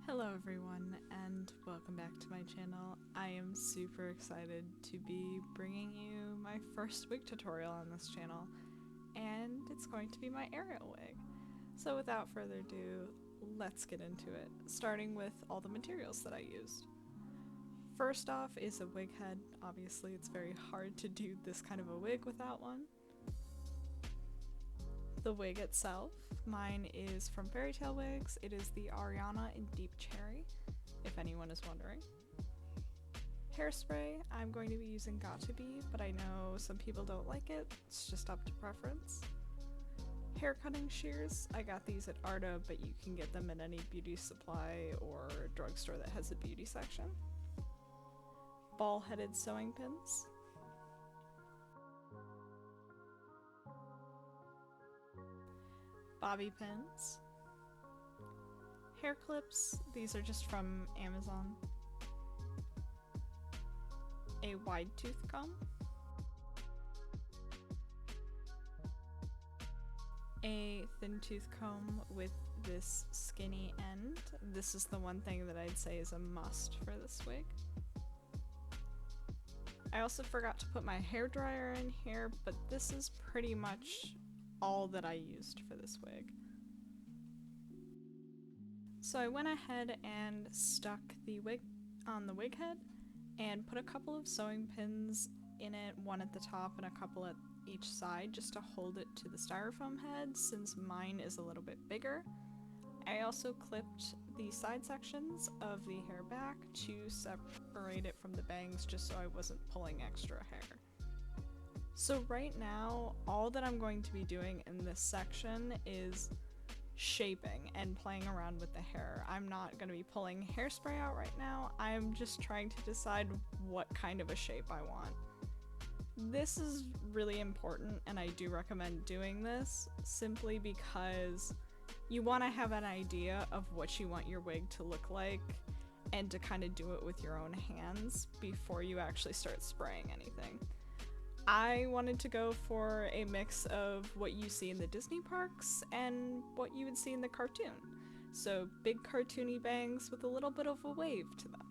Hello everyone, and welcome back to my channel. I am super excited to be bringing you my first wig tutorial on this channel, and it's going to be my Ariel wig. So without further ado, let's get into it, starting with all the materials that I used. First off is a wig head. Obviously it's very hard to do this kind of a wig without one. The wig itself, mine is from Fairy Tale Wigs. It is the Ariana in Deep Cherry, if anyone is wondering. Hairspray, I'm going to be using Got2b, but I know some people don't like it. It's just up to preference. Hair cutting shears, I got these at Arta, but you can get them in any beauty supply or drugstore that has a beauty section. Ball-headed sewing pins. Bobby pins. Hair clips, these are just from Amazon. A wide tooth comb. A thin tooth comb with this skinny end. This is the one thing that I'd say is a must for this wig. I also forgot to put my hairdryer in here, but this is pretty much all that I used for this wig. So I went ahead and stuck the wig on the wig head and put a couple of sewing pins in it, one at the top and a couple at each side, just to hold it to the styrofoam head since mine is a little bit bigger. I also clipped the side sections of the hair back to separate it from the bangs just so I wasn't pulling extra hair. So right now, all that I'm going to be doing in this section is shaping and playing around with the hair. I'm not going to be pulling hairspray out right now. I'm just trying to decide what kind of a shape I want. This is really important, and I do recommend doing this simply because you want to have an idea of what you want your wig to look like and to kind of do it with your own hands before you actually start spraying anything. I wanted to go for a mix of what you see in the Disney parks and what you would see in the cartoon. So big cartoony bangs with a little bit of a wave to them.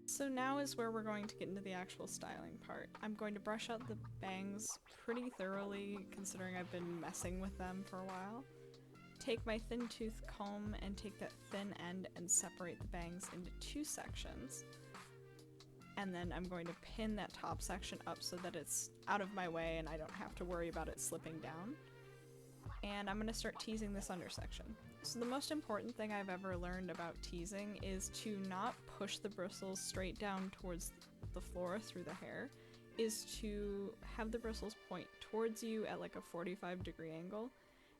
So now is where we're going to get into the actual styling part. I'm going to brush out the bangs pretty thoroughly considering I've been messing with them for a while. Take my thin tooth comb and take that thin end and separate the bangs into two sections. And then I'm going to pin that top section up so that it's out of my way and I don't have to worry about it slipping down. And I'm going to start teasing this under section. So the most important thing I've ever learned about teasing is to not push the bristles straight down towards the floor through the hair, is to have the bristles point towards you at like a 45-degree angle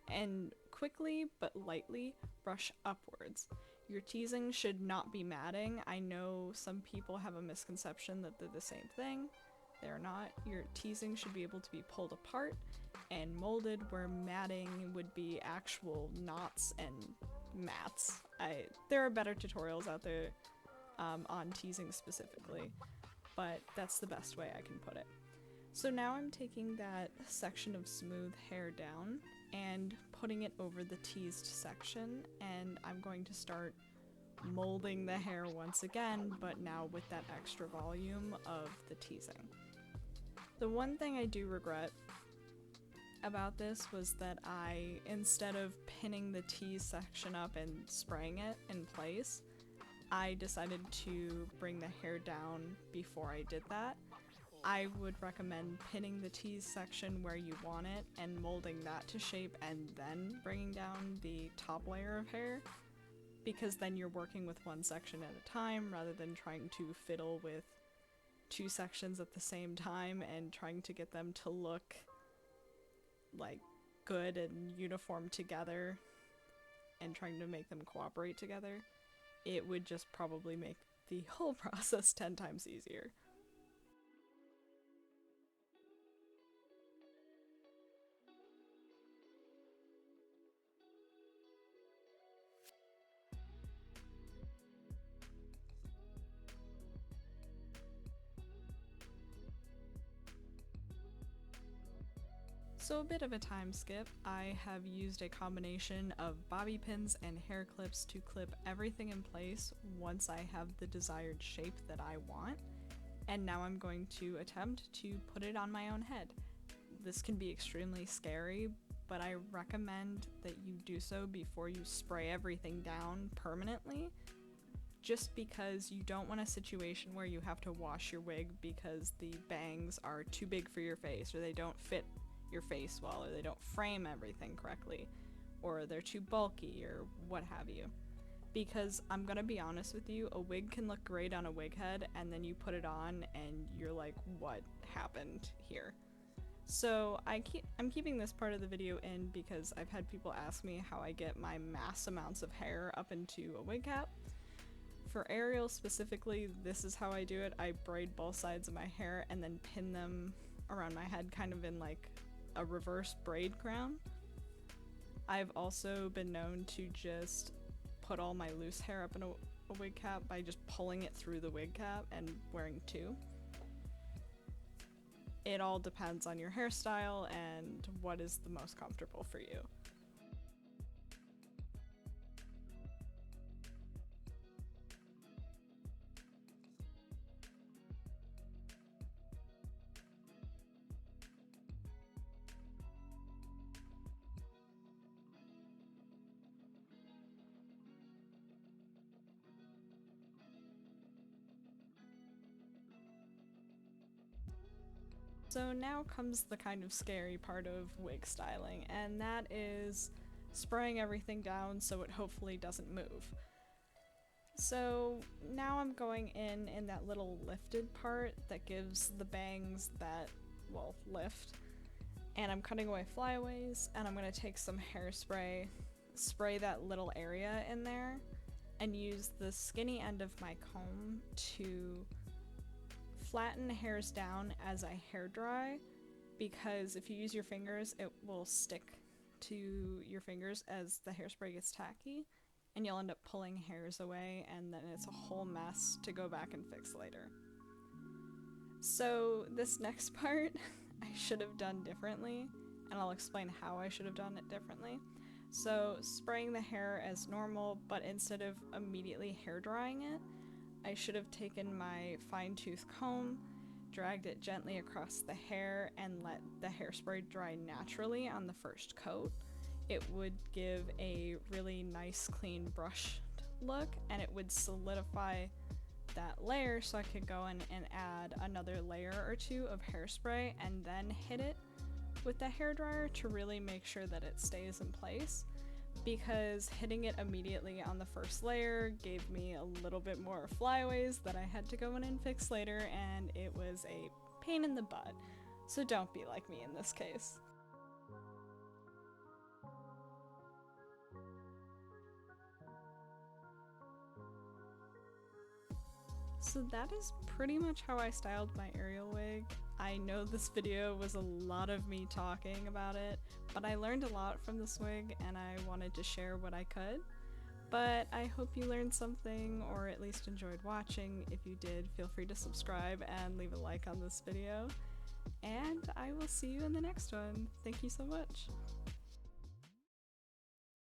and quickly but lightly brush upwards. Your teasing should not be matting. I know some people have a misconception that they're the same thing. They're not. Your teasing should be able to be pulled apart and molded, where matting would be actual knots and mats. There are better tutorials out there on teasing specifically, but that's the best way I can put it. So now I'm taking that section of smooth hair down and putting it over the teased section, and I'm going to start molding the hair once again, but now with that extra volume of the teasing. The one thing I do regret about this was that I, instead of pinning the tease section up and spraying it in place, I decided to bring the hair down before I did that. I would recommend pinning the tease section where you want it and molding that to shape and then bringing down the top layer of hair, because then you're working with one section at a time rather than trying to fiddle with two sections at the same time and trying to get them to look like good and uniform together and trying to make them cooperate together. It would just probably make the whole process 10 times easier. So a bit of a time skip, I have used a combination of bobby pins and hair clips to clip everything in place once I have the desired shape that I want, and now I'm going to attempt to put it on my own head. This can be extremely scary, but I recommend that you do so before you spray everything down permanently, just because you don't want a situation where you have to wash your wig because the bangs are too big for your face, or they don't fit your face well, or they don't frame everything correctly, or they're too bulky, or what have you. Because I'm gonna be honest with you, a wig can look great on a wig head, and then you put it on and you're like, what happened here? So I'm keeping this part of the video in because I've had people ask me how I get my mass amounts of hair up into a wig cap. For Ariel specifically, this is how I do it. I braid both sides of my hair and then pin them around my head, kind of in like a reverse braid crown. I've also been known to just put all my loose hair up in a wig cap by just pulling it through the wig cap and wearing two. It all depends on your hairstyle and what is the most comfortable for you. So now comes the kind of scary part of wig styling, and that is spraying everything down so it hopefully doesn't move. So now I'm going in that little lifted part that gives the bangs that, well, lift, and I'm cutting away flyaways, and I'm going to take some hairspray, spray that little area in there, and use the skinny end of my comb to flatten hairs down as I hair dry, because if you use your fingers, it will stick to your fingers as the hairspray gets tacky, and you'll end up pulling hairs away, and then it's a whole mess to go back and fix later. So this next part I should have done differently, and I'll explain how I should have done it differently. So spraying the hair as normal, but instead of immediately hair drying it, I should have taken my fine-tooth comb, dragged it gently across the hair, and let the hairspray dry naturally on the first coat. It would give a really nice, clean brushed look, and it would solidify that layer so I could go in and add another layer or two of hairspray and then hit it with the hairdryer to really make sure that it stays in place. Because hitting it immediately on the first layer gave me a little bit more flyaways that I had to go in and fix later, and it was a pain in the butt. So don't be like me in this case. So that is pretty much how I styled my Ariel wig. I know this video was a lot of me talking about it, but I learned a lot from this wig and I wanted to share what I could. But I hope you learned something, or at least enjoyed watching. If you did, feel free to subscribe and leave a like on this video. And I will see you in the next one. Thank you so much.